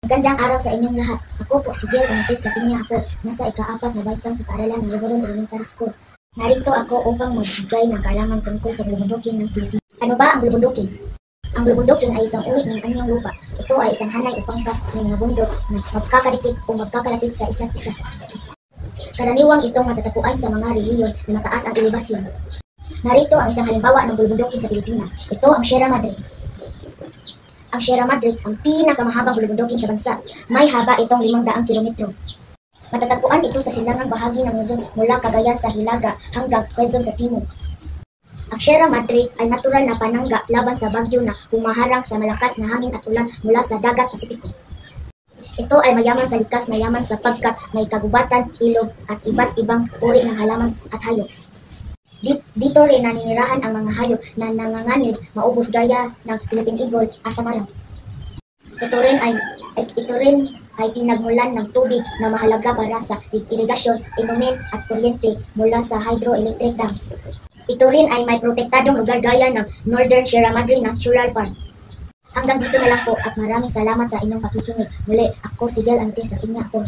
Magandang araw sa inyong lahat. Ako po si Jill Amitis Lapinya ako. Nasa ika-4 na baitang sa paaralan ng Liboron Elementary School. Narito ako upang magbigay ng kaalaman tungkol sa bulubundukin ng Pilipinas. Ano ba ang bulubundukin? Ang bulubundukin ay isang uri ng anyong lupa. Ito ay isang hanay o pangkat ng mga bundok na magkakadikit o magkakalapit sa isa't isa. Karaniwang itong matatagpuan sa mga rehiyon na mataas ang elevasyon. Narito ang isang halimbawa ng bulubundukin sa Pilipinas. Ito ang Sierra Madre. Ang Sierra Madre ang pinakamahabang bulubundukin sa bansa. May haba itong 500 kilometro. Matatagpuan ito sa silangang bahagi ng Luzon mula Cagayan sa hilaga hanggang Quezon sa timog. Ang Sierra Madre ay natural na panangga laban sa bagyo na humaharang sa malakas na hangin at ulan mula sa dagat Pasipiko. Ito ay mayaman sa likas na yaman sapagkat may kagubatan, ilog at iba't ibang uri ng halaman at hayop. Dito rin naninirahan ang mga hayop na nanganganib, maubos gaya ng Philippine Eagle at tamalang. Ito rin ay pinagmulan ng tubig na mahalaga para sa irigasyon, inumin at kuryente mula sa hydroelectric dams. Ito rin ay may protektadong lugar gaya ng Northern Sierra Madre Natural Park. Hanggang dito na lang po at maraming salamat sa inyong pakikinig. Muli, ako si Jill Amitis Lapinya ako.